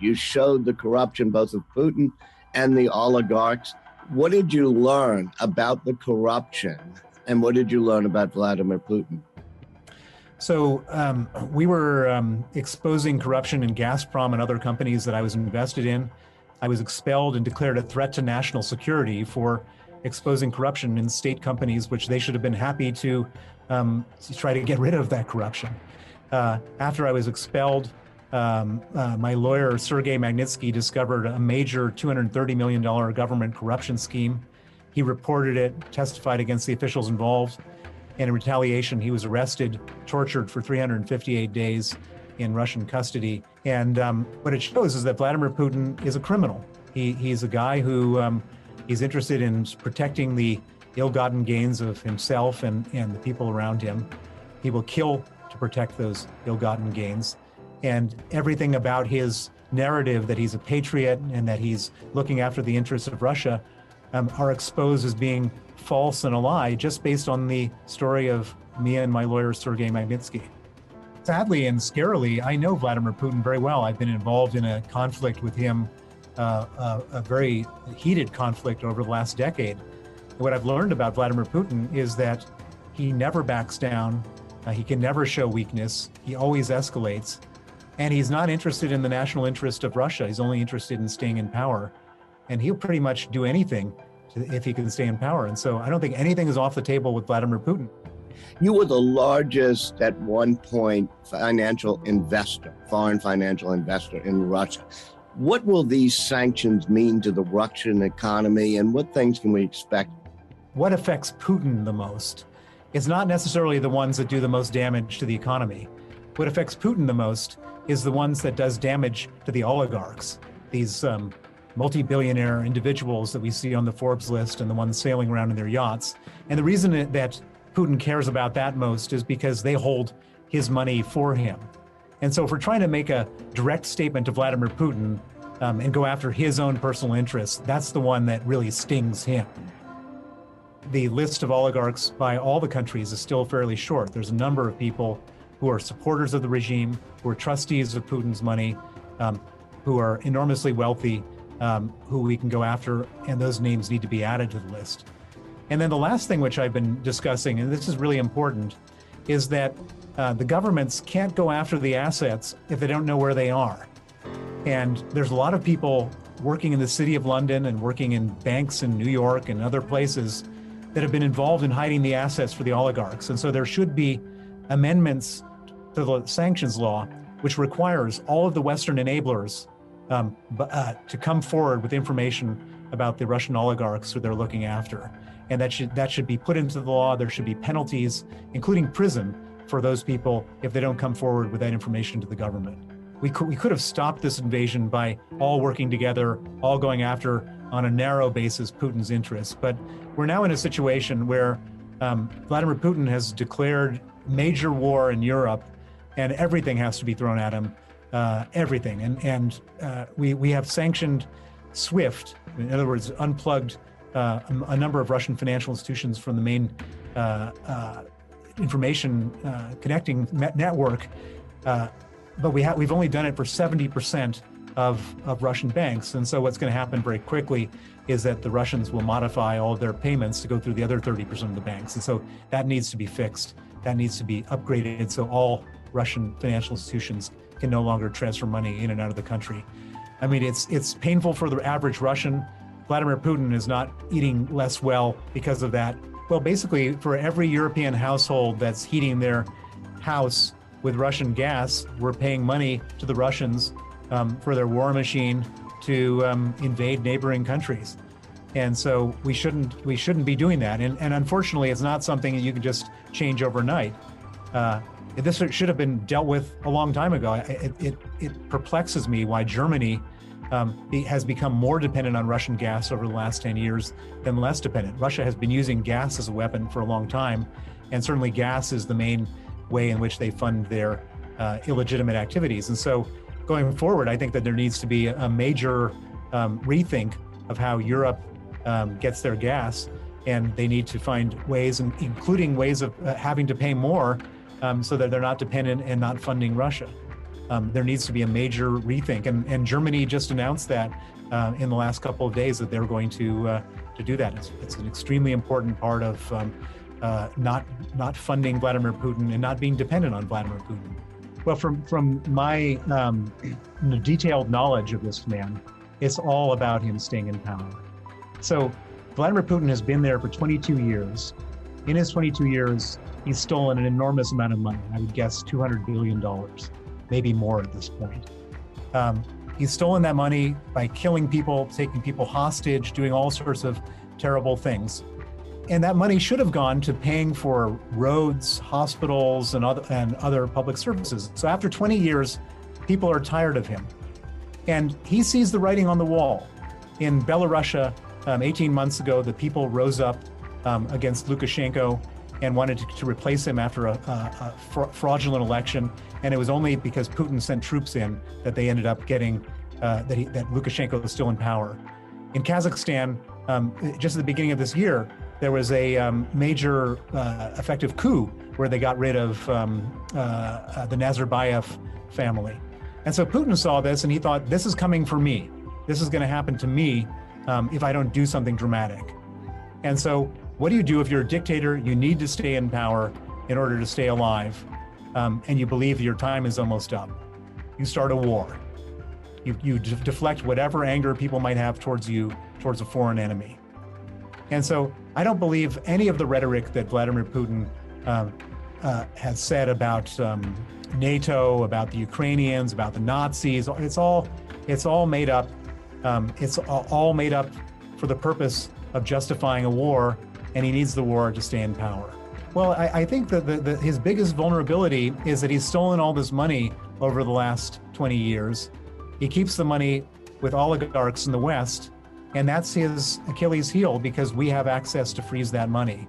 You showed the corruption both of Putin and the oligarchs. What did you learn about the corruption, and what did you learn about Vladimir Putin? So we were exposing corruption in Gazprom and other companies that I was invested in. I was expelled and declared a threat to national security for exposing corruption in state companies, which they should have been happy to try to get rid of that corruption. After I was expelled, my lawyer, Sergei Magnitsky, discovered a major $230 million government corruption scheme. He reported it, testified against the officials involved, and in retaliation, he was arrested, tortured for 358 days in Russian custody. And what it shows is that Vladimir Putin is a criminal. He's a guy who he's interested in protecting the ill-gotten gains of himself and the people around him. He will kill to protect those ill-gotten gains. And everything about his narrative that he's a patriot and that he's looking after the interests of Russia are exposed as being false and a lie just based on the story of me and my lawyer, Sergei Magnitsky. Sadly and scarily, I know Vladimir Putin very well. I've been involved in a conflict with him, a very heated conflict over the last decade. And what I've learned about Vladimir Putin is that he never backs down. He can never show weakness. He always escalates. And he's not interested in the national interest of Russia. He's only interested in staying in power. And he'll pretty much do anything if he can stay in power. And so I don't think anything is off the table with Vladimir Putin. You were the largest, at one point, financial investor, foreign financial investor in Russia. What will these sanctions mean to the Russian economy, and what things can we expect? What affects Putin the most is not necessarily the ones that do the most damage to the economy. What affects Putin the most is the ones that does damage to the oligarchs, these multi-billionaire individuals that we see on the Forbes list and the ones sailing around in their yachts. And the reason that Putin cares about that most is because they hold his money for him. And so if we're trying to make a direct statement to Vladimir Putin and go after his own personal interests, that's the one that really stings him. The list of oligarchs by all the countries is still fairly short. There's a number of people who are supporters of the regime, who are trustees of Putin's money, who are enormously wealthy, who we can go after, and those names need to be added to the list. And then the last thing which I've been discussing, and this is really important, is that the governments can't go after the assets if they don't know where they are. And there's a lot of people working in the city of London and working in banks in New York and other places that have been involved in hiding the assets for the oligarchs. And so there should be amendments to the sanctions law, which requires all of the Western enablers to come forward with information about the Russian oligarchs who they're looking after. And that should be put into the law. There should be penalties, including prison, for those people if they don't come forward with that information to the government. We could have stopped this invasion by all working together, all going after, on a narrow basis, Putin's interests. But we're now in a situation where Vladimir Putin has declared major war in Europe, and everything has to be thrown at him, everything. And we have sanctioned SWIFT, in other words, unplugged a number of Russian financial institutions from the main information connecting network. But we've only done it for 70% of Russian banks. And so what's going to happen very quickly is that the Russians will modify all of their payments to go through the other 30% of the banks. And so that needs to be fixed. That needs to be upgraded so all Russian financial institutions can no longer transfer money in and out of the country. I mean, it's painful for the average Russian. Vladimir Putin is not eating less well because of that. Well, basically, for every European household that's heating their house with Russian gas, we're paying money to the Russians for their war machine to invade neighboring countries. And so we shouldn't be doing that. And unfortunately, it's not something that you can just change overnight. This should have been dealt with a long time ago. It perplexes me why Germany has become more dependent on Russian gas over the last 10 years than less dependent. Russia has been using gas as a weapon for a long time, and certainly gas is the main way in which they fund their illegitimate activities. And so going forward, I think that there needs to be a major rethink of how Europe gets their gas, and they need to find ways, including ways of having to pay more so that they're not dependent and not funding Russia. there needs to be a major rethink. And Germany just announced that in the last couple of days that they're going to do that. It's an extremely important part of not funding Vladimir Putin and not being dependent on Vladimir Putin. Well, from my detailed knowledge of this man, it's all about him staying in power. So Vladimir Putin has been there for 22 years. In his 22 years, he's stolen an enormous amount of money. I would guess $200 billion, maybe more at this point. He's stolen that money by killing people, taking people hostage, doing all sorts of terrible things. And that money should have gone to paying for roads, hospitals, and other public services. So after 20 years, people are tired of him. And he sees the writing on the wall. In Belarus, 18 months ago, the people rose up against Lukashenko and wanted to replace him after a fraudulent election. And it was only because Putin sent troops in that they ended up getting, that Lukashenko was still in power. In Kazakhstan, just at the beginning of this year, there was a major effective coup where they got rid of the Nazarbayev family. And so Putin saw this and he thought, this is coming for me. This is going to happen to me if I don't do something dramatic. And so what do you do if you're a dictator? You need to stay in power in order to stay alive, and you believe your time is almost up. You start a war. You deflect whatever anger people might have towards you, towards a foreign enemy. And so I don't believe any of the rhetoric that Vladimir Putin has said about NATO, about the Ukrainians, about the Nazis. It's all made up. It's all made up for the purpose of justifying a war, and he needs the war to stay in power. Well, I think that his biggest vulnerability is that he's stolen all this money over the last 20 years. He keeps the money with oligarchs in the West, and that's his Achilles heel because we have access to freeze that money.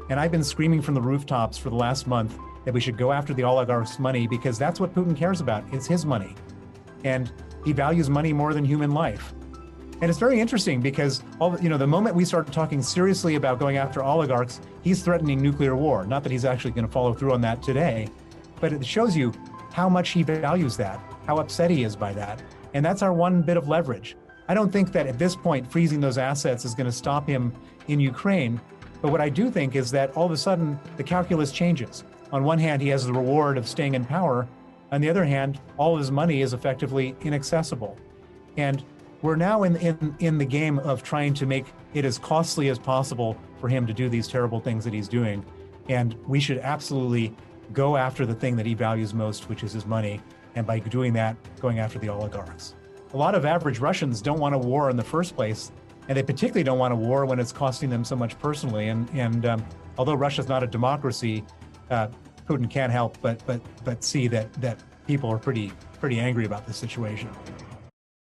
And I've been screaming from the rooftops for the last month that we should go after the oligarchs' money because that's what Putin cares about. It's his money. And he values money more than human life. And it's very interesting because the moment we start talking seriously about going after oligarchs, he's threatening nuclear war. Not that he's actually going to follow through on that today, but it shows you how much he values that, how upset he is by that. And that's our one bit of leverage. I don't think that at this point, freezing those assets is going to stop him in Ukraine. But what I do think is that all of a sudden, the calculus changes. On one hand, he has the reward of staying in power. On the other hand, all of his money is effectively inaccessible. And we're now in the game of trying to make it as costly as possible for him to do these terrible things that he's doing. And we should absolutely go after the thing that he values most, which is his money. And by doing that, going after the oligarchs. A lot of average Russians don't want a war in the first place, and they particularly don't want a war when it's costing them so much personally. And although Russia's not a democracy, Putin can't help but see that people are pretty angry about this situation.